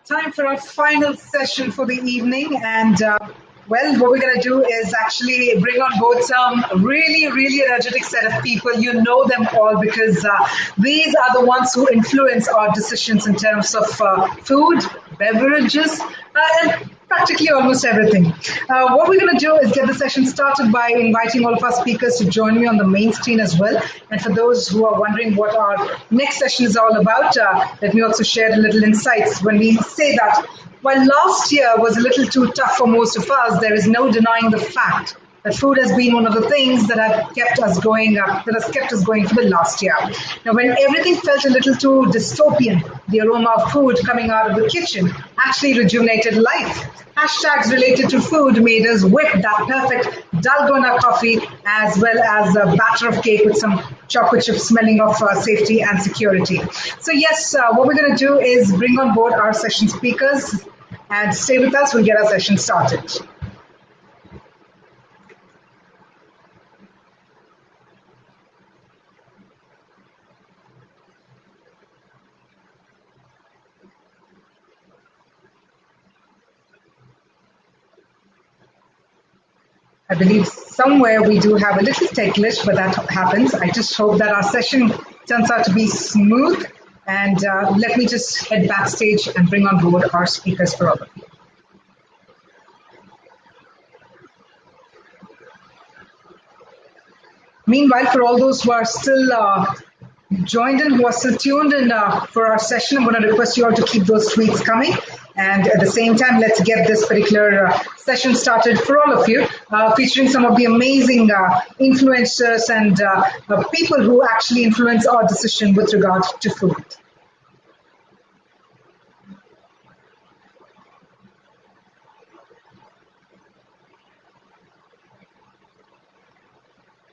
Time for our final session for the evening. And what we're going to do is actually bring on board some really energetic set of people. You know them all because these are the ones who influence our decisions in terms of food, beverages, and practically almost everything. What we're going to do is get the session started by inviting all of our speakers to join me on the main screen as well. And for those who are wondering what our next session is all about, let me also share a little insights when we say that while last year was a little too tough for most of us, there is no denying the fact that food has been one of the things that have kept us going that has kept us going for the last year. Now, when everything felt a little too dystopian, the aroma of food coming out of the kitchen actually rejuvenated life. Hashtags related to food made us whip that perfect dalgona coffee as well as a batter of cake with some chocolate chips smelling of safety and security. So yes, what we're going to do is bring on board our session speakers and stay with us. We'll get our session started. I believe somewhere we do have a little tech glitch, but that happens. I just hope that our session turns out to be smooth. And let me just head backstage and bring on board our speakers for all of you. Meanwhile, for all those who are still joined in, who are still tuned in for our session, I'm going to request you all to keep those tweets coming. And at the same time, let's get this particular session started for all of you, featuring some of the amazing influencers and people who actually influence our decision with regard to food.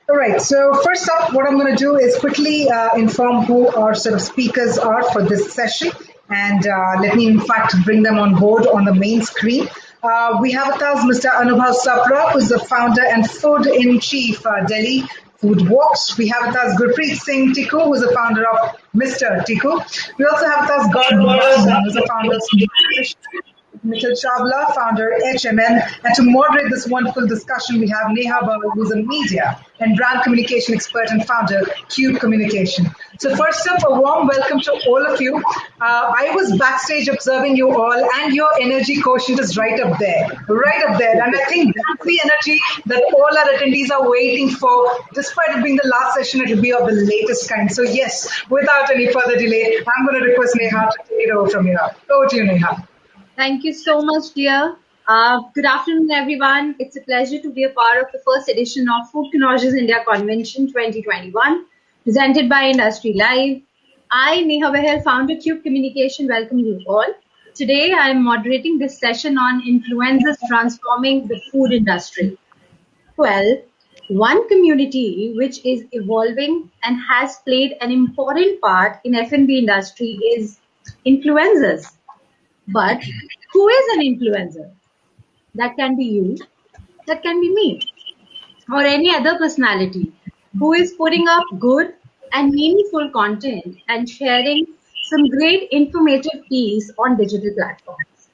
All right, so first up, what I'm going to do is quickly inform who our sort of speakers are for this session. And let me, in fact, bring them on board on the main screen. We have with us Mr. Anubhav Sapra, who's the founder and food-in-chief, Delhi Food Walks. We have with us Gurpreet Singh Tikku, who's the founder of Mr. Tikku. We also have with us Gaurav Watson, who's the founder of Nikhil Chawla, founder HMN, and to moderate this wonderful discussion, we have Neha Bawal, who's a media and brand communication expert and founder, Cube Communication. So first up, a warm welcome to all of you. I was backstage observing you all, and your energy quotient is right up there. And I think that's the energy that all our attendees are waiting for. Despite it being the last session, it will be of the latest kind. So yes, without any further delay, I'm going to request Neha to take it over from here. Over to you, Neha. Thank you so much, dear. Good afternoon, everyone. It's a pleasure to be a part of the first edition of Food Convergence India Convention 2021, presented by Industry Live. I, Neha Bahel, founder Cube Communication, welcome you all. Today, I am moderating this session on influencers transforming the food industry. Well, one community which is evolving and has played an important part in F&B industry is influencers. But who is an influencer? That can be you, that can be me, or any other personality who is putting up good and meaningful content and sharing some great informative piece on digital platforms.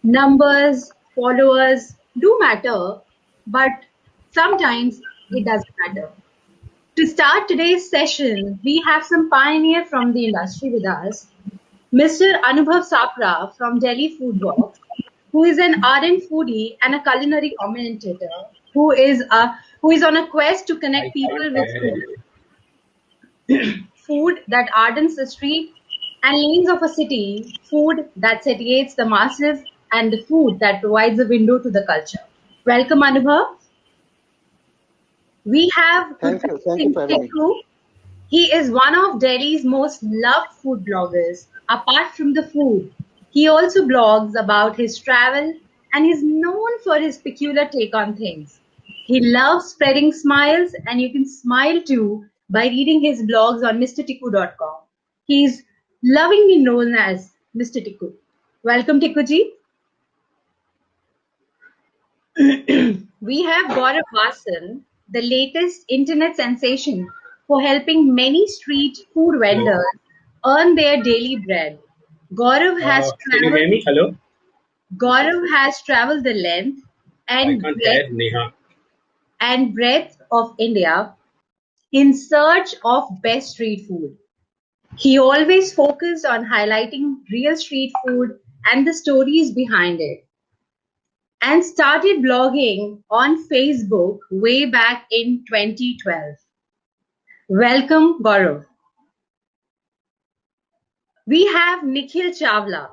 Numbers, followers do matter, but sometimes it doesn't matter. To start today's session, we have some pioneer from the industry with us, Mr. Anubhav Sapra from Delhi Food Walks, who is an ardent foodie and a culinary commentator who is on a quest to connect people with food. Food that ardens the street and lanes of a city, food that satiates the masses, and the food that provides a window to the culture. Welcome, Anubhav. We have Thank you for having me. He is one of Delhi's most loved food bloggers. Apart from the food, he also blogs about his travel and is known for his peculiar take on things. He loves spreading smiles, and you can smile too by reading his blogs on mrtikku.com. He's lovingly known as Mr. Tikku. Welcome, Tikkuji. We have Gaurav Vasan, the latest internet sensation for helping many street food vendors earn their daily bread. Gaurav has Can you hear me? Hello? traveled the length I and can't hear Neha. breadth of India in search of best street food. He always focused on highlighting real street food and the stories behind it, and started blogging on Facebook way back in 2012. Welcome, Gaurav. We have Nikhil Chawla.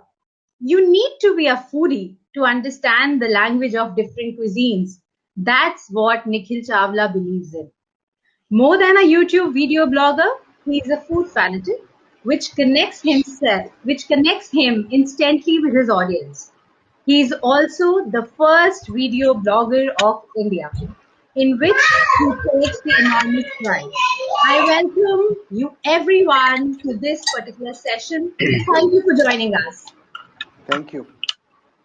You need to be a foodie to understand the language of different cuisines. That's what Nikhil Chawla believes in. More than a YouTube video blogger, he is a food fanatic, which connects him instantly with his audience. He is also the first video blogger of India, in which he takes the enormous pride. I welcome you everyone to this particular session. Thank you for joining us. Thank you.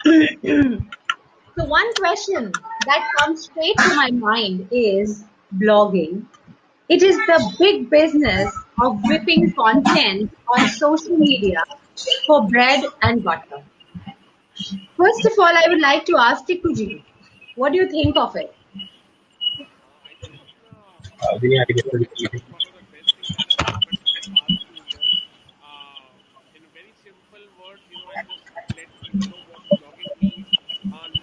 So one question that comes straight to my mind is blogging. It is the big business of whipping content on social media for bread and butter. First of all, I would like to ask Tikuji, what do you think of it? I think Vinay, I guess blogging is one of the best things that has happened in the past few years. In very simple words, I'll just let people know what blogging means.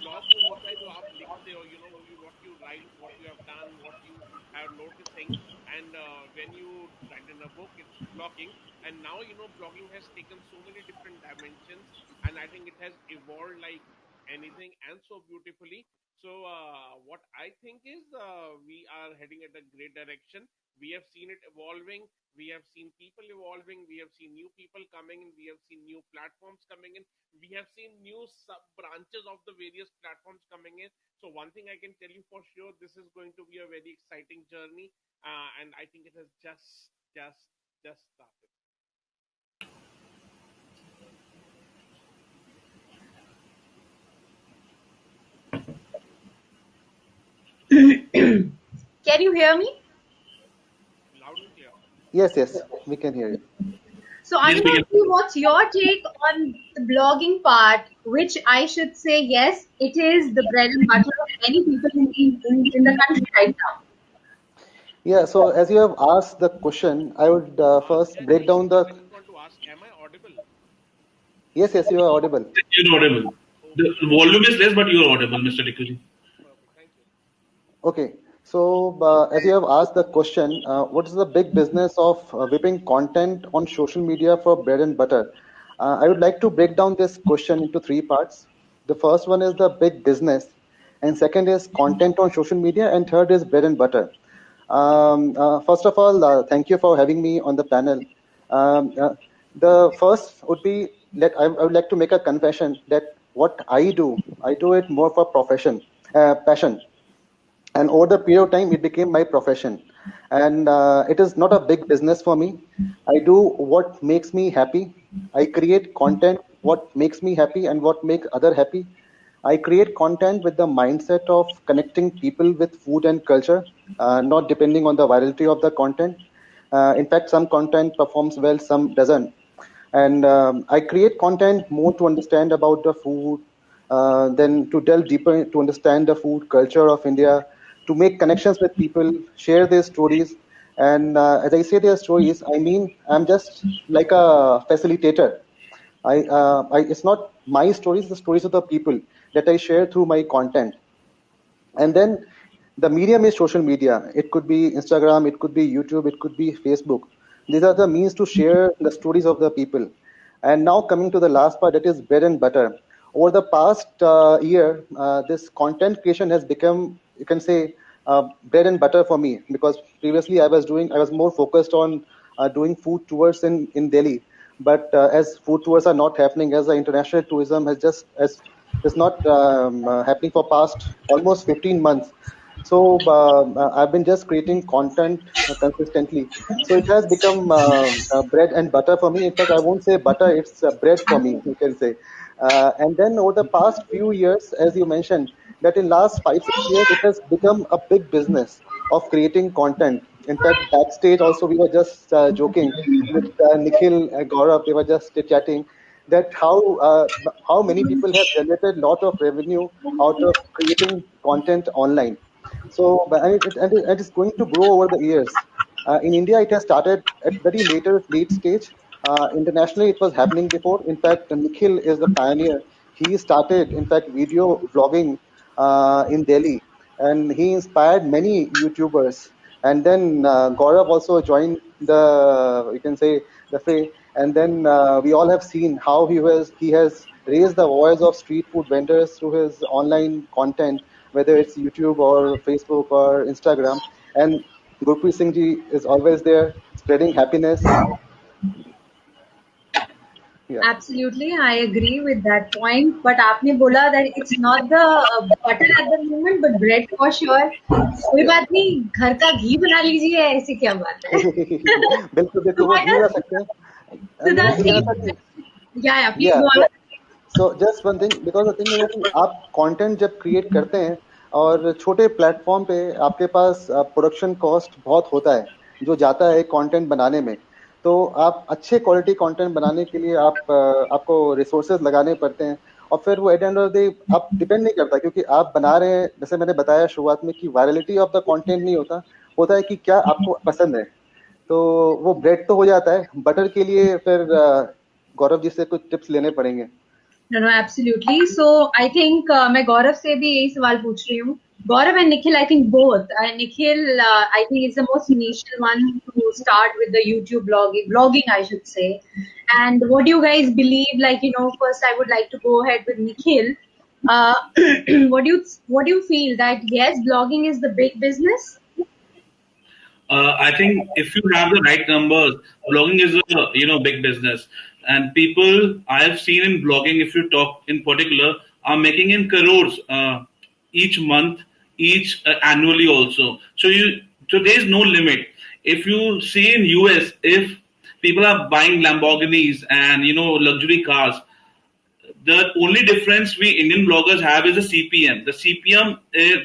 Log वो होता है जो आप लिखते हो, what you write, what you have done, what you have noticing, and when you write in a book, it's blogging. And now blogging has taken so many different dimensions, and I think it has evolved like anything and so beautifully. So, what I think is we are heading at a great direction. We have seen it evolving. We have seen people evolving. We have seen new people coming in. We have seen new platforms coming in. We have seen new sub branches of the various platforms coming in. So, one thing I can tell you for sure, this is going to be a very exciting journey, and I think it has just started. Can you hear me? Loud and clear. Yes, we can hear you. So, Anubhav, what's your take on the blogging part, which I should say, yes, it is the bread and butter of many people in the country right now. Yeah, so as you have asked the question, I would first break down I the. just want to ask, am I audible? Yes, you are audible. you're audible. The volume is less, but you're audible, Mr. Dikuji. Perfect. Thank you. Okay, so as you have asked the question, what is the big business of whipping content on social media for bread and butter? I would like to break down this question into three parts. The first one is the big business, and second is content on social media, and third is bread and butter. First of all, thank you for having me on the panel. The first would be I would like to make a confession that what I do it more for passion. And over the period of time, it became my profession. And it is not a big business for me. I do what makes me happy. I create content, what makes me happy and what makes other happy. I create content with the mindset of connecting people with food and culture, not depending on the virality of the content. In fact, some content performs well, some doesn't. And I create content more to understand about the food, then to delve deeper to understand the food culture of India, to make connections with people, share their stories. And as I say their stories, I mean I'm just like a facilitator. It's not my stories, the stories of the people that I share through my content. And then the medium is social media. It could be Instagram, it could be YouTube, it could be Facebook. These are the means to share the stories of the people. And now coming to the last part, that is bread and butter. Over the past year, this content creation has become, you can say, bread and butter for me, because previously I was more focused on doing food tours in Delhi. But as food tours are not happening, as the international tourism is not happening for past almost 15 months. So I've been just creating content consistently. So it has become bread and butter for me. In fact, I won't say butter; it's bread for me. You can say. And then over the past few years, as you mentioned, that in last 5-6 years, it has become a big business of creating content. In fact, backstage also we were just joking with Nikhil, Gaurav. They were just chatting that how many people have generated lot of revenue out of creating content online. So, and it's going to grow over the years. In India, it has started at very late stage. Internationally, it was happening before. In fact, Nikhil is the pioneer. He started, in fact, video vlogging in Delhi, and he inspired many YouTubers. And then Gaurav also joined the, you can say, the fray. And then we all have seen how he has raised the voice of street food vendors through his online content, whether it's YouTube or Facebook or Instagram. And Gurpreet Singh ji is always there, spreading happiness. Yeah. Absolutely, I agree with that point. But आपने बोला that it's not the butter at the moment, but bread for sure. कोई बात नहीं, घर का घी बना लीजिए, ऐसी क्या बात है? बिल्कुल So बिल्कुल, वो what घी does सकते हैं. Siddharth मैं say? कहना था कि Yeah, please yeah, go on. so just one thing, because the thing is कि आप कंटेंट जब क्रिएट करते हैं और छोटे प्लेटफॉर्म पे आपके पास प्रोडक्शन कॉस्ट बहुत होता है जो जाता है कंटेंट बनाने में. तो आप अच्छे क्वालिटी कंटेंट बनाने के लिए आपको रिसोर्सेज लगाने पड़ते हैं, और फिर वो at end of the day आप डिपेंड नहीं करता, क्योंकि आप बना रहे हैं, जैसे मैंने बताया शुरुआत में, कि वायरलिटी ऑफ द कंटेंट नहीं होता, होता है कि क्या आपको पसंद है. तो वो ब्रेड तो हो जाता है, बटर के लिए फिर गौरव जी से कुछ टिप्स लेने पड़ेंगे. No, absolutely. So I think मैं गौरव से भी यही सवाल पूछ रही हूँ. Gaurav and Nikhil, I think both. Nikhil, I think is the most initial one to start with the YouTube blogging, I should say. And what do you guys believe? Like, first I would like to go ahead with Nikhil. Uh, what do you feel that yes, blogging is the big business? I think if you have the right numbers, blogging is a big business, and people I have seen in blogging, if you talk in particular, are making in crores each month, each annually also. So there is no limit. If you see in US, if people are buying Lamborghinis and luxury cars, the only difference we Indian bloggers have is the CPM. The CPM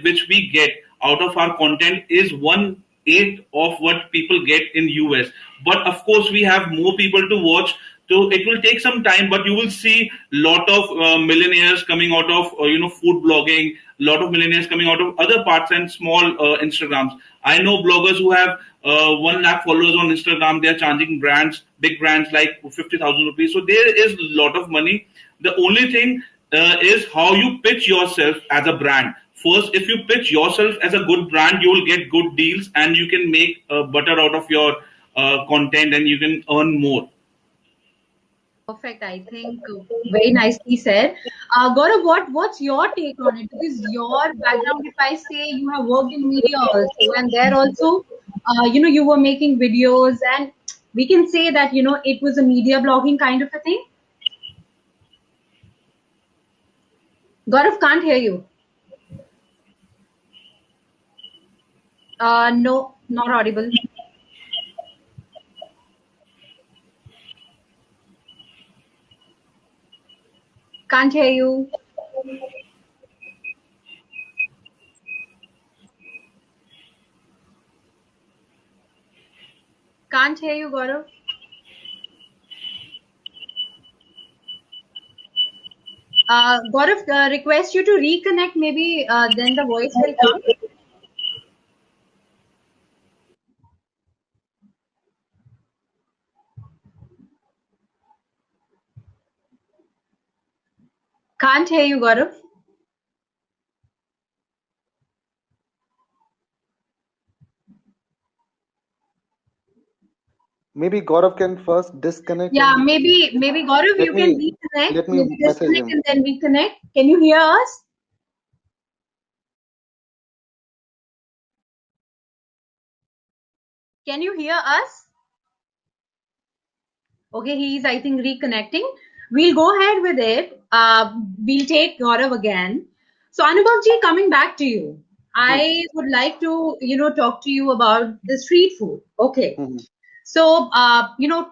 which we get out of our content is 1/8 of what people get in US. But of course, we have more people to watch, so it will take some time. But you will see lot of millionaires coming out of food blogging, lot of millionaires coming out of other parts and small Instagrams. I know bloggers who have 1 lakh followers on Instagram. They are charging big brands like 50,000 rupees. So there is a lot of money. The only thing is how you pitch yourself as a brand. First, if you pitch yourself as a good brand, you will get good deals and you can make butter out of your content and you can earn more. Perfect. I think very nicely said. Gaurav, what's your take on it? Because your background, if I say you have worked in media also, and there also, you were making videos, and we can say that it was a media blogging kind of a thing. Gaurav, can't hear you. No, not audible. Can't hear you. Can't hear you, Gaurav. Gaurav, request you to reconnect. Maybe then the voice will come. Can't hear you, Gaurav. Maybe Gaurav can first disconnect. Yeah, maybe Gaurav, you can reconnect. Let me Maybe message disconnect him. and then reconnect. Can you hear us? Can you hear us? Okay, he is, I think, reconnecting. We'll go ahead with it. We'll take Gaurav again. So, Anubhavji, coming back to you, I would like to, talk to you about the street food. Okay. Mhm. So,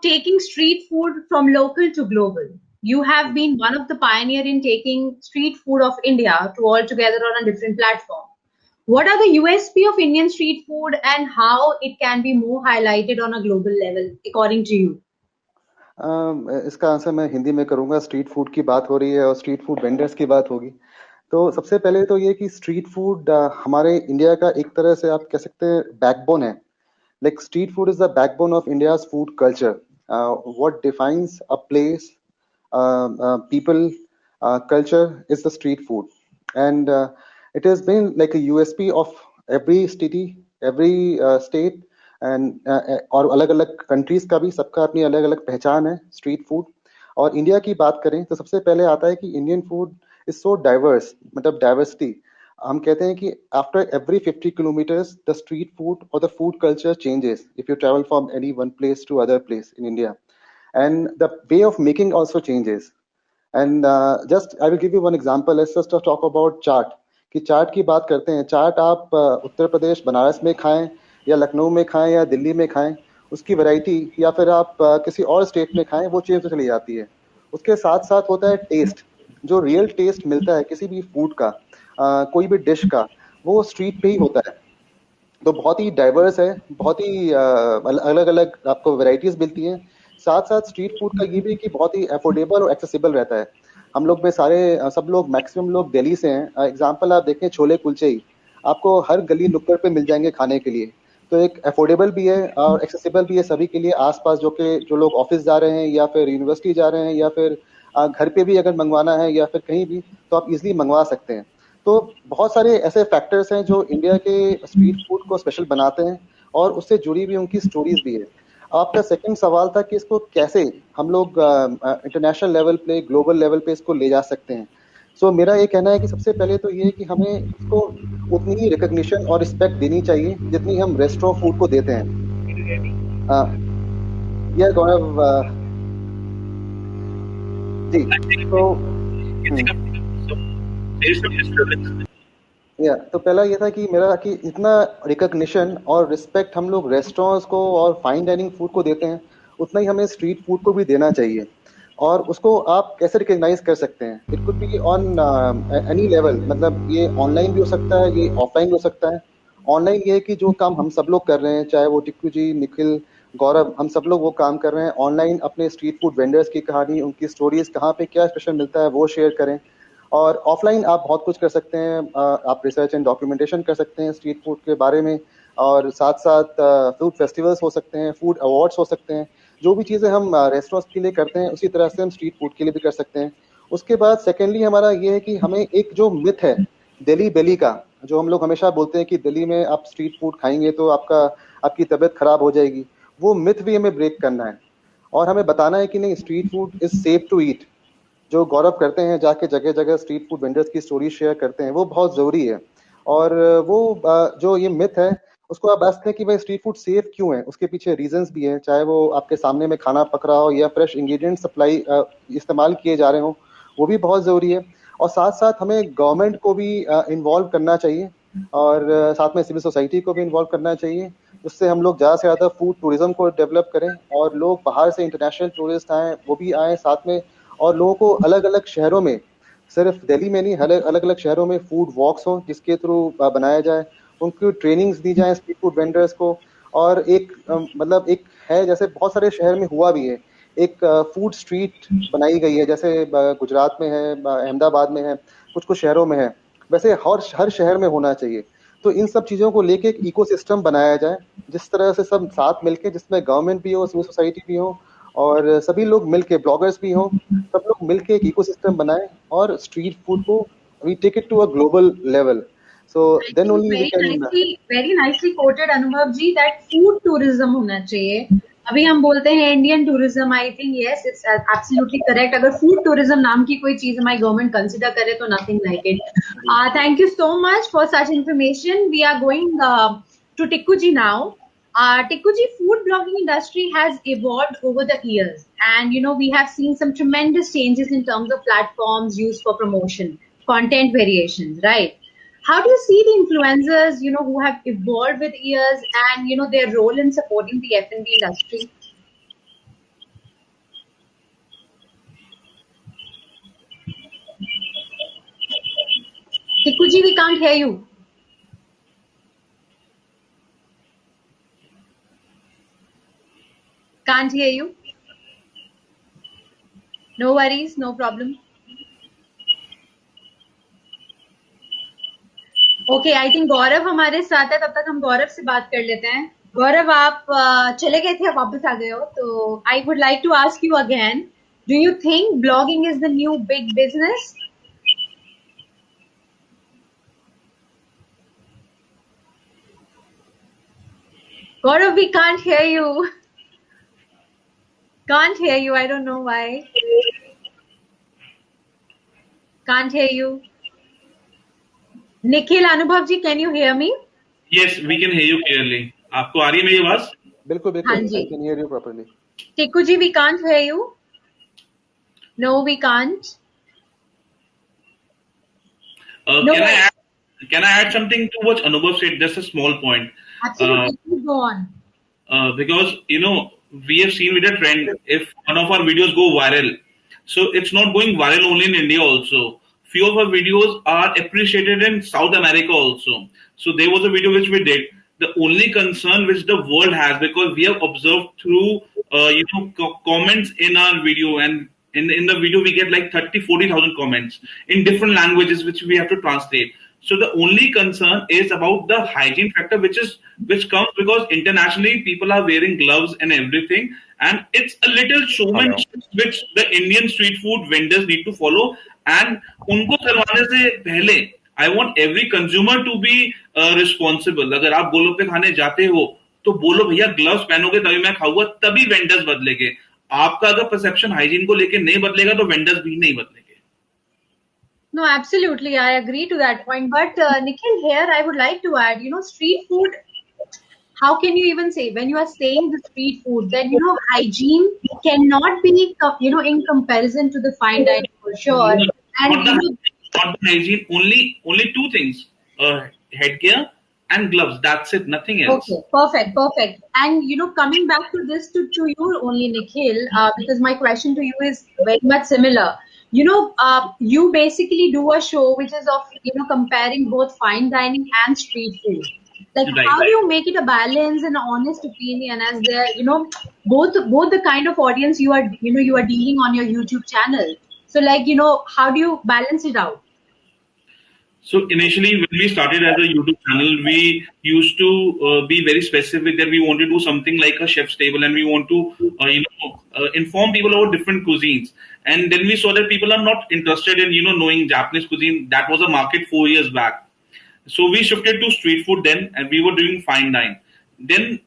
taking street food from local to global, you have been one of the pioneer in taking street food of India to all together on a different platform. What are the USP of Indian street food and how it can be more highlighted on a global level, according to you? इसका answer मैं हिंदी में करूंगा। Street food की बात हो रही है और स्ट्रीट फूड वेंडर्स की बात होगी। तो सबसे पहले तो ये कि स्ट्रीट फूड हमारे इंडिया का एक तरह से आप कह सकते हैं बैकबोन है। Like street food is the backbone of India's food culture. What defines a place, people, culture is the street food, and it has been like a USP of every city, every state, and और अलग अलग countries का भी सबका अपनी अलग अलग पहचान है स्ट्रीट फूड। और इंडिया की बात करें तो सबसे पहले आता है कि Indian food is so diverse, मतलब डाइवर्सिटी। हम कहते हैं कि after every 50 kilometres the street food और the food culture changes if you travel from any one place to other place in India, and the way of making also changes. And just I will give you one example. Let's just talk about chaat. कि चाट की बात करते हैं, चाट आप उत्तर प्रदेश बनारस में खाएं या लखनऊ में खाएं या दिल्ली में खाएं, उसकी वैरायटी, या फिर आप किसी और स्टेट में खाएं, वो चेंज तो चली जाती है। उसके साथ साथ होता है टेस्ट। जो रियल टेस्ट मिलता है किसी भी फूड का, कोई भी डिश का, वो स्ट्रीट पे ही होता है। तो बहुत ही डाइवर्स है, बहुत ही अलग अलग आपको वैरायटीज मिलती हैं। साथ साथ स्ट्रीट फूड का ये भी कि बहुत ही अफोर्डेबल और एक्सेसिबल रहता है। हम लोग में सारे सब लोग, मैक्सिमम लोग दिल्ली से हैं। एग्जांपल आप देखें, छोले कुलचे ही आपको हर गली नुक्कड़ पे मिल जाएंगे खाने के लिए। तो एक अफोर्डेबल भी है और एक्सेसिबल भी है सभी के लिए। आसपास जो लोग ऑफिस जा रहे हैं या फिर यूनिवर्सिटी जा रहे हैं या फिर घर पे भी अगर मंगवाना है या फिर कहीं भी, तो आप इजिली मंगवा सकते हैं। तो बहुत सारे ऐसे फैक्टर्स हैं जो इंडिया के स्ट्रीट फूड को स्पेशल बनाते हैं, और उससे जुड़ी हुई उनकी स्टोरीज भी है। आपका सेकंड सवाल था कि इसको कैसे हम लोग इंटरनेशनल लेवल पे, ग्लोबल लेवल पे इसको ले जा सकते हैं। सो मेरा ये कहना है कि सबसे पहले तो ये है कि हमें इसको उतनी ही रिकग्निशन और रिस्पेक्ट देनी चाहिए जितनी हम रेस्टोरेंट फूड को देते हैं। यह गौरव जी। तो तो पहला ये था कि मेरा कि इतना रिकग्निशन और रिस्पेक्ट हम लोग रेस्टोरेंट्स को और फाइन डाइनिंग फूड को देते हैं, उतना ही हमें स्ट्रीट फूड को भी देना चाहिए। और उसको आप कैसे रिकग्नाइज कर सकते हैं? It could be on any level, मतलब ये ऑनलाइन भी हो सकता है, ये ऑफलाइन भी हो सकता है। ऑनलाइन ये है कि जो काम हम सब लोग कर रहे हैं, चाहे वो टिक्कू जी, निखिल, गौरव, हम सब लोग वो काम कर रहे हैं ऑनलाइन। अपने स्ट्रीट फूड वेंडर्स की कहानी, उनकी स्टोरीज, कहाँ पे क्या स्पेशल मिलता है, वो शेयर करें। और ऑफलाइन आप बहुत कुछ कर सकते हैं। आप रिसर्च एंड डॉक्यूमेंटेशन कर सकते हैं स्ट्रीट फूड के बारे में, और साथ साथ फूड फेस्टिवल्स हो सकते हैं, फूड अवार्ड्स हो सकते हैं। जो भी चीज़ें हम रेस्टोरेंट्स के लिए करते हैं, उसी तरह से हम स्ट्रीट फूड के लिए भी कर सकते हैं। उसके बाद सेकेंडली हमारा ये है कि हमें एक जो मिथ है दिल्ली बेली का, जो हम लोग हमेशा बोलते हैं कि दिल्ली में आप स्ट्रीट फूड खाएंगे तो आपकी तबीयत खराब हो जाएगी, वो मिथ भी हमें ब्रेक करना है। और हमें बताना है कि नहीं, street food is safe to eat. जो गौरव करते हैं, जाके जगह जगह स्ट्रीट फूड वेंडर्स की स्टोरी शेयर करते हैं, वो बहुत जरूरी है। और वो जो ये मिथ है, उसको आप बस कि भाई स्ट्रीट फूड सेफ क्यों है, उसके पीछे रीजंस भी हैं। चाहे वो आपके सामने में खाना पक रहा हो या फ्रेश इंग्रेडिएंट सप्लाई इस्तेमाल किए जा रहे हो, वो भी बहुत जरूरी है। और साथ साथ हमें गवर्नमेंट को भी इन्वॉल्व करना चाहिए, और साथ में सिविल सोसाइटी को भी इन्वॉल्व करना चाहिए, जिससे हम लोग ज़्यादा से ज़्यादा फूड टूरिज्म को डेवलप करें, और लोग बाहर से इंटरनेशनल टूरिस्ट आए, वो भी आए साथ में। और लोगों को अलग अलग शहरों में, सिर्फ दिल्ली में नहीं, अलग अलग शहरों में फूड वॉक्स हो जिसके थ्रू बनाया जाए, उनको ट्रेनिंग्स दी जाए स्ट्रीट फूड वेंडर्स को। और एक मतलब एक है, जैसे बहुत सारे शहर में हुआ भी है, एक फूड स्ट्रीट बनाई गई है, जैसे गुजरात में है, अहमदाबाद में है, कुछ कुछ शहरों में है। वैसे हर शहर में होना चाहिए। तो इन सब चीज़ों को लेके एक इकोसिस्टम बनाया जाए, जिस तरह से सब साथ मिलके, जिसमें गवर्नमेंट भी हो, सिविल सोसाइटी भी हो, और सभी लोग मिलके, ब्लॉगर्स भी हों, सब लोग मिलके एक इकोसिस्टम बनाएं, और स्ट्रीट फूड को we take it to a global level. So I then think only we can. very nicely quoted अनुभव जी that food tourism होना चाहिए। अभी हम बोलते हैं Indian tourism, I think yes it's absolutely correct। अगर फूड टूरिज्म नाम की कोई चीज हमारी गवर्नमेंट कंसिडर करे तो nothing like it। Thank you so much for such information। We are going to Tikku ji now। Tikku ji, food blogging industry has evolved over the years, and we have seen some tremendous changes in terms of platforms used for promotion, content variations, right? How do you see the influencers, who have evolved with years, and their role in supporting the F&B industry? Kikuji, we can't hear you. Can't hear you. No worries, no problem. Okay, I think Gaurav हमारे साथ है, तब तक हम गौरव से बात कर लेते हैं. गौरव, आप चले गए थे, आप वापस आ गए हो, तो I would like to ask you again, do you think blogging is the new big business? Gaurav, we can't hear you. Can't hear you. I don't know why. Can't hear you. Nikhil, Anubhav ji, can you hear me? Yes, we can hear you clearly. आपको आ रही है मेरी आवाज? बिल्कुल हाँ बिल्कुल, जी. I can hear you properly. Tiku ji, we can't hear you. No, we can't. No. Can I add something to what Anubhav said? Just a small point. Absolutely. Please go on. Because we have seen with a trend, if one of our videos go viral, so it's not going viral only in India also. Few of our videos are appreciated in South America also. So there was a video which we did. The only concern which the world has, because we have observed through comments in our video, and in the video we get like 30-40,000 comments in different languages which we have to translate. So the only concern is about the hygiene factor, which comes because internationally people are wearing gloves and everything, and it's a little showmanship which the Indian street food vendors need to follow. And उनको करवाने से पहले I want every consumer to be responsible. अगर आप गोलगप्पे खाने जाते हो तो बोलो भैया ग्लव्स पहनोगे तभी मैं खाऊंगा, तभी वेंडर्स बदलेंगे. आपका अगर परसेप्शन हाइजीन को लेके नहीं बदलेगा तो वेंडर्स भी नहीं बदलेंगे. No, absolutely. I agree to that point. But Nikhil, here I would like to add, street food, how can you even say, when you are saying the street food, then, hygiene cannot be, in comparison to the fine dining for sure. And, not the hygiene, only two things, headgear and gloves. That's it, nothing else. Okay, perfect. And, coming back to this, to you only, Nikhil, because my question to you is very much similar. You basically do a show which is of, comparing both fine dining and street food. Like, Right. how do you make it a balance and an honest opinion as there, both the kind of audience you are dealing on your YouTube channel. So, like, how do you balance it out? So initially, when we started as a YouTube channel, we used to be very specific that we want to do something like a chef's table, and we want to, inform people about different cuisines. And then we saw that people are not interested in, knowing Japanese cuisine. That was a market 4 years back. So we shifted to street food then, and we were doing fine dine. Then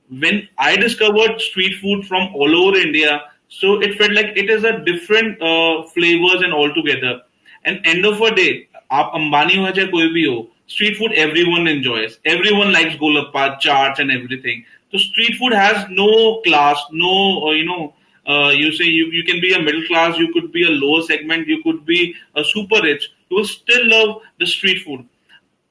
when I discovered street food from all over India, so it felt like it is a different flavors and all together. And end of a day, आप अंबानी हो चाहे कोई भी हो, street food everyone enjoys. Everyone likes golappa, chaats, and everything. So street food has no class, no you say you can be a middle class, you could be a lower segment, you could be a super rich. You will still love the street food.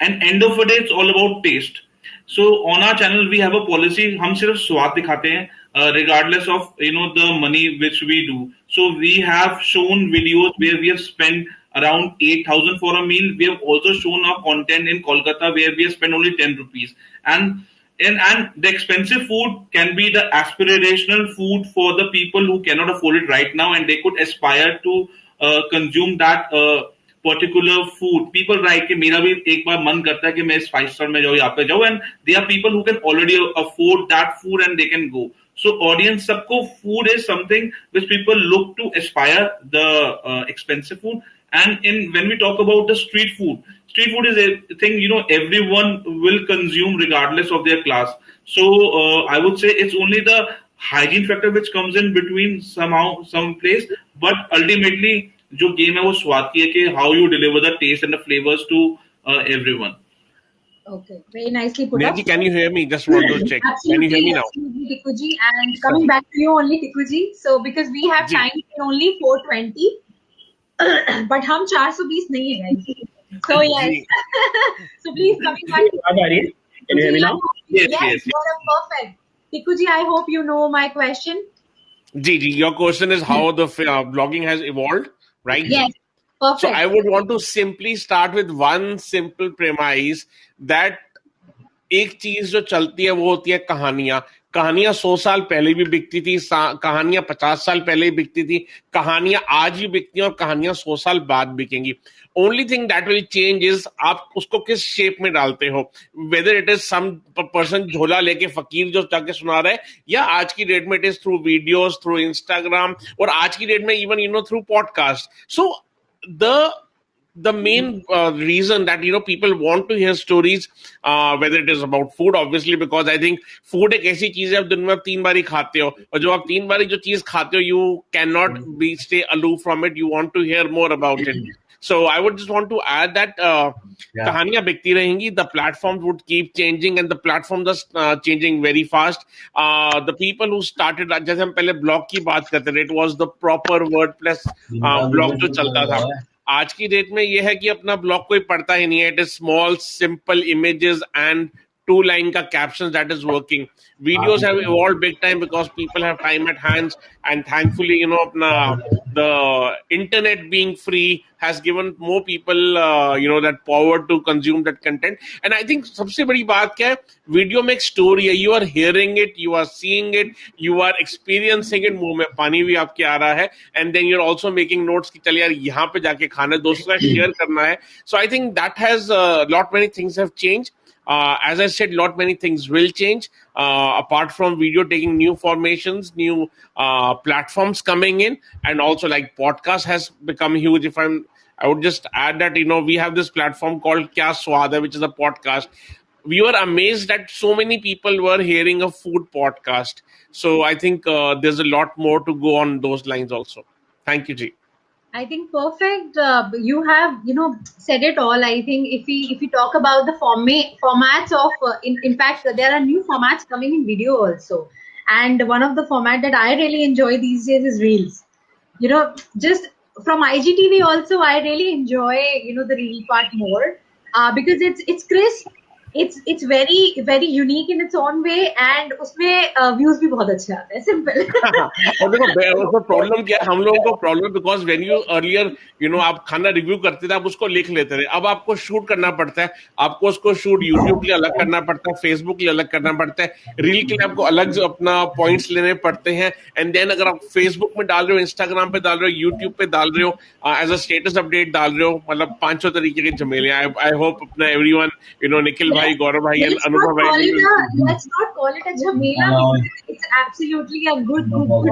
And end of the day, it's all about taste. So on our channel, we have a policy. हम सिर्फ स्वाद दिखाते हैं, regardless of the money which we do. So we have shown videos where we have spent around 8,000 for a meal. We have also shown our content in Kolkata where we have spent only 10 rupees. And the expensive food can be the aspirational food for the people who cannot afford it right now, and they could aspire to consume that particular food. People right कि मेरा भी एक बार मन करता है कि मैं इस 5 स्टार में जाऊँ, यहाँ पे जाऊँ, and they are people who can already afford that food and they can go. So audience सबको food is something which people look to aspire the expensive food. And when we talk about the street food is a thing everyone will consume regardless of their class. So I would say it's only the hygiene factor which comes in between some place, but ultimately जो game है वो स्वाद की है कि how you deliver the taste and the flavors to everyone. Okay, very nicely put up. Neerji, can you hear me? Just want to check. Absolutely, Can you hear me now? Absolutely, Tikuji. And coming back to you only, Tikuji. So because we have time in only 4:20, but हम 420 नहीं है guys. So yes. So please coming back. Can you hear me now? Yes. Perfect. Tikuji, I hope you know my question. Ji, your question is how the blogging has evolved, right? Yes. Perfect. So I would want to simply start with one simple premise that एक चीज जो चलती है वो होती है कहानियां. कहानियां 100 साल पहले भी बिकती थी, कहानियां 50 साल पहले ही बिकती थी, कहानियां आज भी बिकती हैं और कहानियां 100 साल बाद बिकेंगी. Only thing that will change is आप उसको किस शेप में डालते हो, whether it is some person झोला लेके फकीर जो जाके सुना रहा है, या आज की डेट में it is through videos, through Instagram, और आज की डेट में even through podcast. So the main reason that people want to hear stories, whether it is about food, obviously, because I think food एक ऐसी चीज है आप दिन में आप 3 बार ही खाते हो, और जो आप 3 बार जो चीज खाते हो, you cannot be stay aloof from it, you want to hear more about it. So I would just want to add that कहानियां बिकती रहेंगी, the platforms would keep changing and the platforms are changing very fast. The people who started, जैसे हम पहले blog की बात करते थे, it was the proper wordpress blog जो चलता था. आज की डेट में ये है कि अपना ब्लॉग कोई पढ़ता ही नहीं है. It is small simple images and 2 line का captions that is working. Videos have evolved big time because people have time at hands, and thankfully the internet being free has given more people that power to consume that content. And I think सबसे बड़ी बात क्या है, video में एक story है, you are hearing it, you are seeing it, you are experiencing it, मुंह में पानी भी आपके आ रहा है, and then you're also making notes कि चल यार यहाँ पे जाके खाना है, दोस्तों का शेयर करना है. So I think that has lot many things have changed. As I said, lot many things will change. Apart from video taking new formations, new platforms coming in, and also like podcast has become huge. I would just add that we have this platform called Kya Swad Hai, which is a podcast. We were amazed that so many people were hearing a food podcast. So I think there's a lot more to go on those lines also. Thank you, Ji. I think perfect. You have said it all. I think if we talk about the formats of in fact there are new formats coming in video also, and one of the format that I really enjoy these days is reels. Just from IGTV also I really enjoy the reel part more because it's crisp. It's very very unique in its own way, and उसमें views भी बहुत अच्छे आते हैं. Simple. और देखो problem क्या है, हम लोगों को problem because when you earlier आप खाना रिव्यू करते थे, आप उसको लिख लेते थे. अब आपको शूट करना पड़ता है, आपको उसको शूट यूट्यूब के लिए अलग करना पड़ता है, फेसबुक के लिए अलग करना पड़ता है, रील के लिए आपको अलग अपना पॉइंट्स लेने पड़ते हैं. एंड देन अगर आप फेसबुक में डाल रहे हो, इंस्टाग्राम पे डाल रहे हो, यूट्यूब पे डाल रहे हो, एज अ स्टेटस अपडेट डाल रहे हो, मतलब 500 तरीके के झमेले. आई होप अपना एवरीवन निखिल भाई, गौरव भाई, and Anubhav भाई. Let's not call it a jhamela. It's absolutely a good people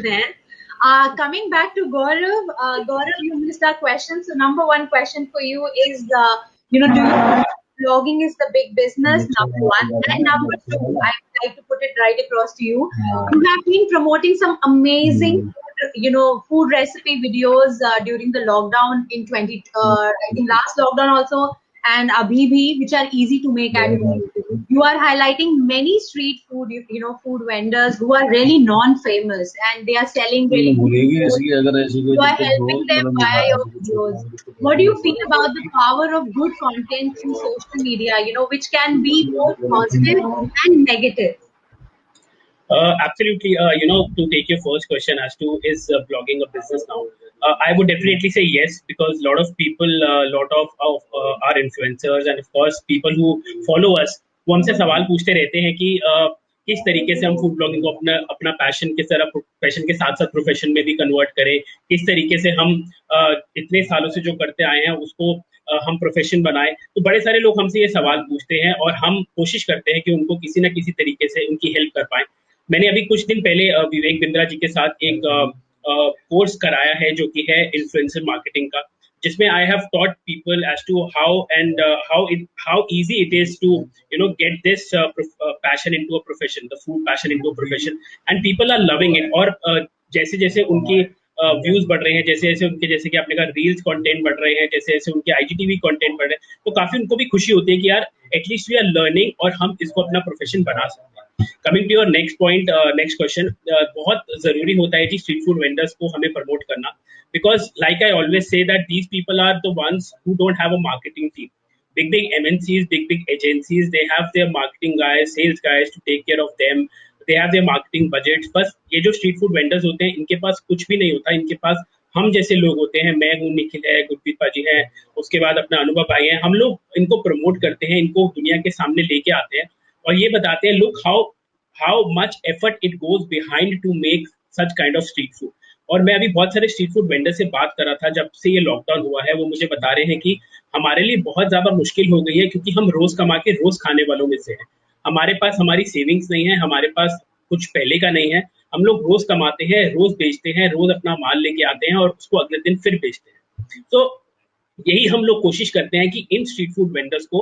there. Coming back to Gaurav, you missed our question. So number one question for you is, do you think blogging is the big business? Number one, and number two, I would like to put it right across to you. You have been promoting some amazing, food recipe videos during the lockdown in last lockdown also. And abhi bhi, which are easy to make at home. You are highlighting many street food, food vendors who are really non-famous and they are selling really good food. You are helping them via your videos. What do you feel about the power of good content in social media, which can be both positive and negative? Absolutely. To take your first question as to is blogging a business now, I would definitely say yes, because a lot of people, lot of our influencers and of course people who follow us, वो हमसे सवाल पूछते रहते हैं कि किस तरीके से हम फूड ब्लॉगिंग को अपना पैशन के साथ साथ प्रोफेशन में भी कन्वर्ट करें, किस तरीके से हम इतने सालों से जो करते आए हैं उसको हम प्रोफेशन बनाएं. तो बड़े सारे लोग हमसे ये सवाल पूछते हैं और हम कोशिश करते हैं कि उनको किसी न किसी तरीके से उनकी हेल्प कर पाएं. मैंने अभी कुछ दिन पहले विवेक बिंद्रा जी के साथ एक कोर्स कराया है जो कि है इन्फ्लुएंसर मार्केटिंग का, जिसमें I have taught people as to how easy it is to get this passion into a profession, the food passion into a profession, and people are loving it. और जैसे जैसे उनकी व्यूज बढ़ रहे हैं, जैसे कि आपने कहा रील्स कंटेंट बढ़ रहे हैं, जैसे जैसे उनके IGTV कंटेंट बढ़ रहे हैं, तो काफी उनको भी खुशी होती है कि यार एटलीस्ट वी आर लर्निंग और हम इसको अपना प्रोफेशन बना सकते हैं. Coming to your next point, next question, बहुत जरूरी होता है कि स्ट्रीट फूड वेंडर्स को हमें प्रमोट करना, because like I always say that these people are the ones who don't have a marketing team. Big MNCs, big agencies, they have their marketing guys, sales guys to take care of them. They have their marketing budgets. बस ये जो street food vendors होते हैं, इनके पास कुछ भी नहीं होता. इनके पास हम जैसे लोग होते हैं, मैं हूँ, निखिल है, गुरप्रीत पाजी है, उसके बाद अपना अनुभव भाई है. हम लोग इनको प्रमोट करते हैं, इनको दुनिया के सामने लेके आते हैं. और ये बताते हैं look how much effort it goes behind to make such kind of street food. और मैं अभी बहुत सारे स्ट्रीट फूड वेंडर से बात कर रहा था जब से ये लॉकडाउन हुआ है, वो मुझे बता रहे हैं कि हमारे लिए बहुत ज्यादा मुश्किल हो गई है क्योंकि हम रोज कमा के रोज खाने वालों में से हैं। हमारे पास हमारी सेविंग्स नहीं है, हमारे पास कुछ पहले का नहीं है, हम लोग रोज कमाते हैं, रोज बेचते हैं, रोज अपना माल लेके आते हैं और उसको अगले दिन फिर बेचते हैं। तो यही हम लोग कोशिश करते हैं कि इन स्ट्रीट फूड वेंडर्स को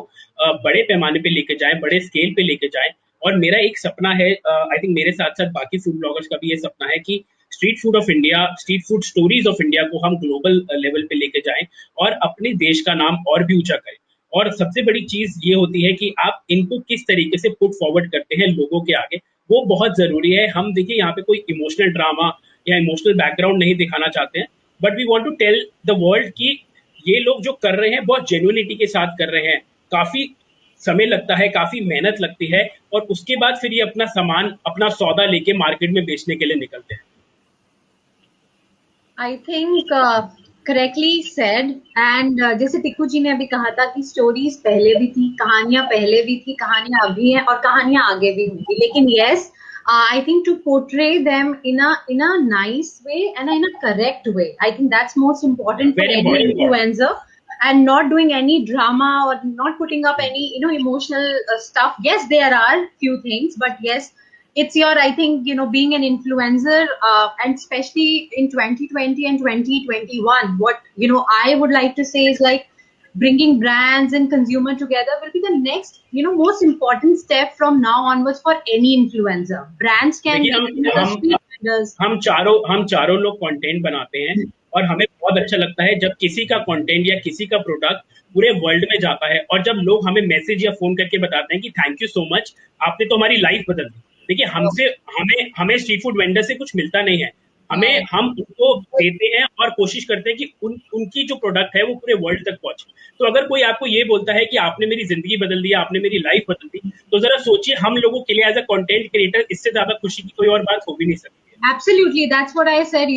बड़े पैमाने पे लेके जाएं, बड़े स्केल पे लेके जाएं। और मेरा एक सपना है, आई थिंक मेरे साथ साथ बाकी फूड ब्लॉगर्स का भी ये सपना है कि street food of India, street food stories of India को हम ग्लोबल लेवल पे लेके जाएं और अपने देश का नाम और भी ऊंचा करें। और सबसे बड़ी चीज ये होती है कि आप इनको किस तरीके से पुट फॉरवर्ड करते हैं लोगों के आगे, वो बहुत जरूरी है। हम देखिए यहाँ पे कोई इमोशनल ड्रामा या इमोशनल बैकग्राउंड नहीं दिखाना चाहते हैं, but we want to tell the world कि ये लोग जो कर रहे हैं बहुत जेन्युइनिटी के साथ कर रहे हैं। काफी समय लगता है, काफी मेहनत लगती है और उसके बाद फिर ये अपना सामान, अपना सौदा लेके मार्केट में बेचने के लिए निकलते हैं। I think correctly said. And जैसे टिक्कू जी ने अभी कहा था कि स्टोरीज पहले भी थी, कहानियां पहले भी थी, कहानियां अभी हैं और कहानियां आगे भी होंगी, लेकिन yes I think to portray them in a nice way and in a correct way. I think that's most important for any influencer, and not doing any drama or not putting up any emotional stuff. Yes, there are few things, but yes, it's your, I think, being an influencer, and especially in 2020 and 2021, what I would like to say is like bringing brands and consumer together will be the next most important step from now onwards for any influencer. Brands can हम चारों लोग content बनाते हैं और हमें बहुत अच्छा लगता है जब किसी का कंटेंट या किसी का प्रोडक्ट पूरे वर्ल्ड में जाता है और जब लोग हमें मैसेज या फोन करके बताते हैं कि थैंक यू सो मच, आपने तो हमारी लाइफ बदल दी। देखिए, हमें स्ट्रीट फूड वेंडर से कुछ मिलता नहीं है, हम उनको देते हैं और कोशिश करते हैं कि उनकी जो प्रोडक्ट है वो पूरे वर्ल्ड तक पहुंचे। तो अगर कोई आपको ये बोलता है कि आपने मेरी जिंदगी बदल दी, आपने मेरी लाइफ बदल दी, तो जरा सोचिए हम लोगों के लिए एज अ कंटेंट क्रिएटर इससे ज्यादा खुशी की कोई और बात हो भी नहीं सकती। Absolutely, that's what I said.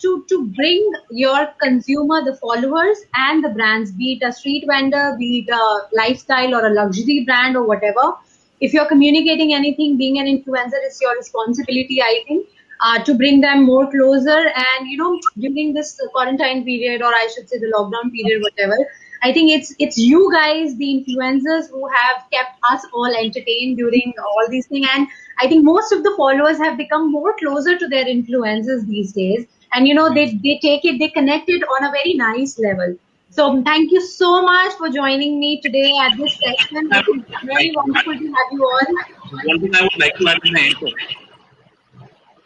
To bring your consumer, the followers, and the brands, be it a street vendor, be it a lifestyle or a luxury brand or whatever. If you're communicating anything, being an influencer is your responsibility, I think. To bring them more closer, and during this quarantine period, or I should say the lockdown period, whatever, I think it's you guys, the influencers, who have kept us all entertained during all these things. And I think most of the followers have become more closer to their influencers these days, and they take it, they connect it on a very nice level. So thank you so much for joining me today at this session. It's very wonderful to have you all. One thing I would like to add in the end,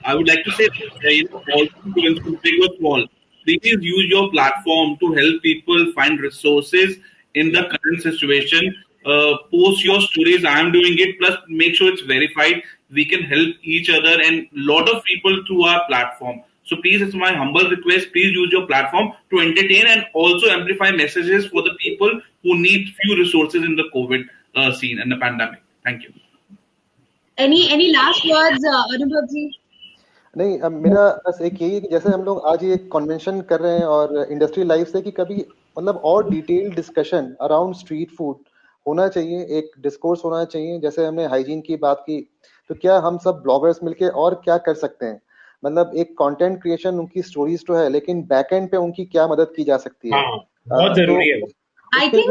I would like to say, all influencers, big or small, please use your platform to help people find resources in the current situation. Post your stories. I am doing it. Plus, make sure it's verified. We can help each other and lot of people through our platform. So please, it's my humble request. Please use your platform to entertain and also amplify messages for the people who need few resources in the COVID scene and the pandemic. Thank you. Any last words, Anubhav ji? नहीं, अब मेरा बस एक यही, जैसे हम लोग आज ये कन्वेंशन कर रहे हैं और इंडस्ट्री लाइफ से कि कभी मतलब और detail discussion around street food होना चाहिए, एक डिस्कोर्स होना चाहिए। जैसे हमने हाइजीन की बात की, तो क्या हम सब ब्लॉगर्स मिलके और क्या कर सकते हैं, मतलब एक कंटेंट क्रिएशन, उनकी स्टोरीज तो है, लेकिन बैक एंड पे उनकी क्या मदद की जा सकती है, बहुत जरूरी है। I think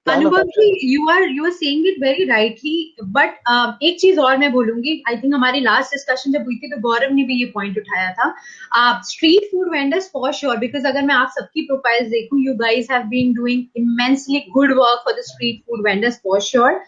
Anubhav ji, you are saying it very rightly, but एक चीज और मैं बोलूंगी। आई थिंक हमारी लास्ट डिस्कशन जब हुई थी तो गौरव ने भी ये पॉइंट उठाया था, street food vendors for sure, because अगर मैं आप सबकी प्रोफाइल्स देखूं, you guys have been doing immensely good work for the street food vendors for sure.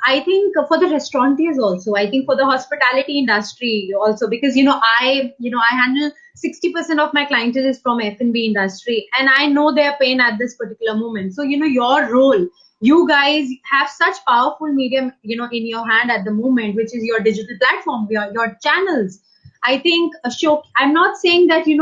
I think for the restaurateurs also, I think for the hospitality industry also, because I handle 60% of my clientele is from F&B industry, and I know their pain at this particular moment. So your role, you guys have such powerful medium in your hand at the moment, which is your digital platform, your channels. I think I'm not saying that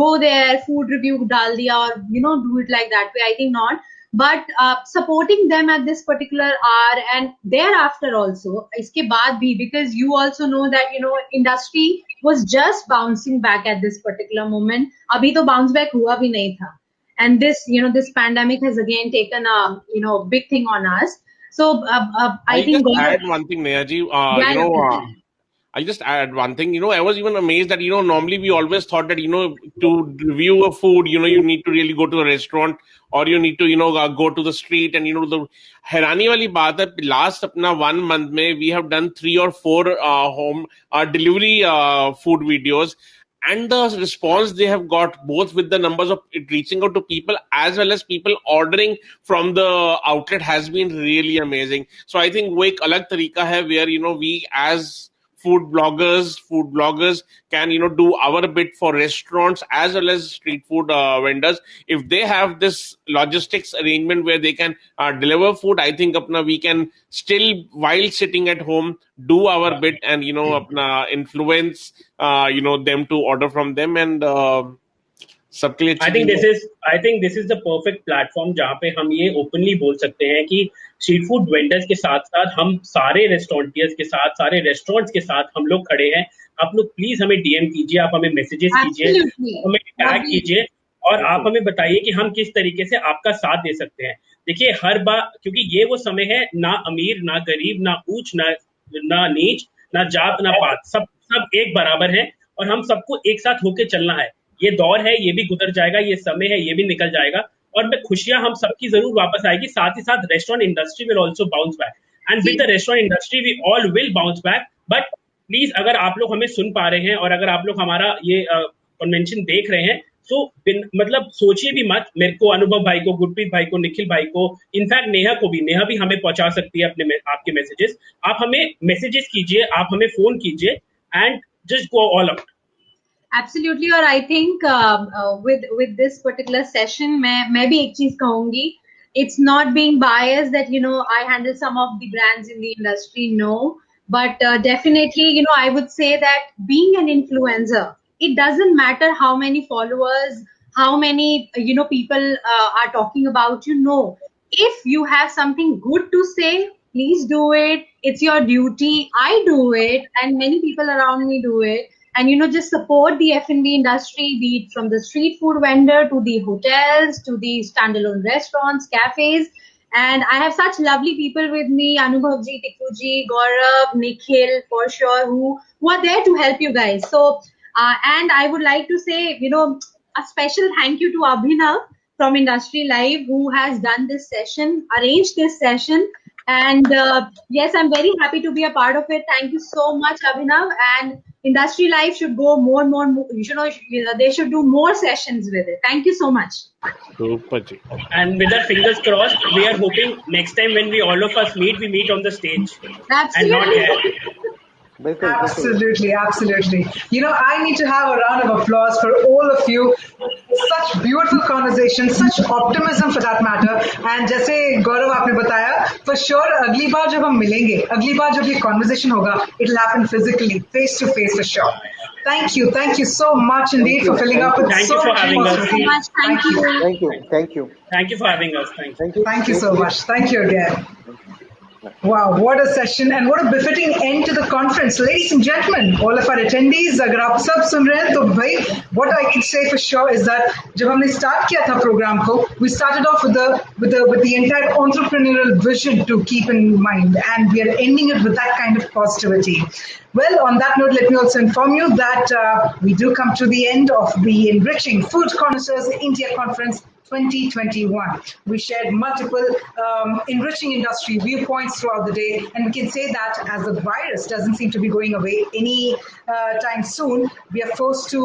go there, food review dal diya, or do it like that way. I think not. But supporting them at this particular hour and thereafter also, iske baad bhi, because you also know that industry was just bouncing back at this particular moment. Abhi to bounce back hua bhi nahi tha, and this this pandemic has again taken a big thing on us. So I I think just Gaurav, add one thing, Neha ji. yeah, yeah, I just add one thing. I was even amazed that, normally we always thought that, to review a food, you need to really go to a restaurant or you need to, go to the street and, the हैरानी वाली बात है last अपना 1 month में we have done 3 or 4 home delivery food videos. And the response they have got, both with the numbers of it reaching out to people as well as people ordering from the outlet, has been really amazing. So I think वो एक अलग तरीका है where, we as food bloggers can, do our bit for restaurants as well as street food vendors. If they have this logistics arrangement where they can deliver food, I think apna we can still, while sitting at home, do our bit and, apna influence, them to order from them and सबके लिए I think this is the perfect platform जहाँ पे हम ये openly बोल सकते हैं कि स्ट्रीट फूड वेंडर्स के साथ साथ हम सारे रेस्टोरेंटियर्स के साथ, सारे रेस्टोरेंट्स के साथ हम लोग खड़े हैं. आप लोग प्लीज हमें डीएम कीजिए, आप हमें मैसेजेस कीजिए, हमें टैग कीजिए और आप हमें बताइए कि हम किस तरीके से आपका साथ दे सकते हैं. देखिए हर बार, क्योंकि ये वो समय है, ना अमीर ना गरीब, ना ऊंच ना नीच, ना जात ना पात, सब एक बराबर हैं और हम सबको एक साथ होके चलना है. ये दौर है, ये भी गुजर जाएगा, ये समय है, ये भी निकल जाएगा और मैं खुशियां हम सबकी जरूर वापस आएगी. साथ ही साथ restaurant industry will also bounce back and with the restaurant industry we all will bounce back. But please अगर आप लोग हमें सुन पा रहे हैं और अगर आप लोग हमारा ये कन्वेंशन देख रहे हैं तो मतलब सोचिए भी मत. मेरे को, अनुभव भाई को, गुरप्रीत भाई को, निखिल भाई को, इनफैक्ट नेहा भी हमें पहुंचा सकती है अपने आपके मैसेजेस. आप हमें मैसेजेस कीजिए, आप हमें फोन कीजिए and just go all out. Absolutely. और I think with this particular session, मैं भी एक चीज कहूंगी. It's not being biased that I handle some of the brands in the industry. No, but definitely I would say that being an influencer, it doesn't matter how many followers, how many people are talking about you. No, if you have something good to say, please do it. It's your duty. I do it, and many people around me do it. And just support the F&B industry, be it from the street food vendor to the hotels to the standalone restaurants, cafes. And I have such lovely people with me, Anubhavji, Tikuji, Gaurav, Nikhil, for sure, who are there to help you guys. So and I would like to say a special thank you to Abhinav from Industry Live, who has done this session, arranged this session. And yes, I'm very happy to be a part of it. Thank you so much, Abhinav. And Industry Live should go more and more. They should do more sessions with it. Thank you so much. Super. And with our fingers crossed, we are hoping next time when we all of us meet, we meet on the stage. Absolutely. And not here. Absolutely. I need to have a round of applause for all of you. Such beautiful conversations, such optimism for that matter. And जैसे गौरव आपने बताया, for sure अगली बार जब हम मिलेंगे, अगली बार जब ये conversation होगा, it'll happen physically, face to face for sure. Thank you so much indeed for filling up with so much positivity. Thank you. Thank you. Thank you for having us. Thank you so much. Thank you again. Wow, what a session and what a befitting end to the conference. Ladies and gentlemen, all of our attendees, अगर आप सब सुन रहे हैं तो भाई, what I can say for sure is that जब हमने start किया था program को, we started off with the entire entrepreneurial vision to keep in mind, and we are ending it with that kind of positivity. Well, on that note, let me also inform you that we do come to the end of the Enriching Food Connoisseurs India Conference 2021. We shared multiple enriching industry viewpoints throughout the day, and we can say that as the virus doesn't seem to be going away any time soon, we are forced to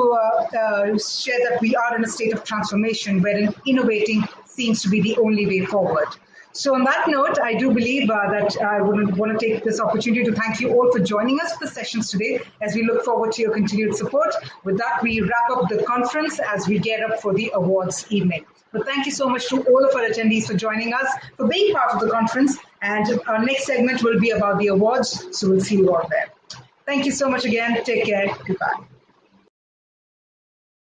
share that we are in a state of transformation wherein innovating seems to be the only way forward. So on that note, I do believe that I would want to take this opportunity to thank you all for joining us for the sessions today as we look forward to your continued support. With that, we wrap up the conference as we gear up for the awards evening. But thank you so much to all of our attendees for joining us, for being part of the conference. And our next segment will be about the awards. So we'll see you all there. Thank you so much again. Take care. Goodbye.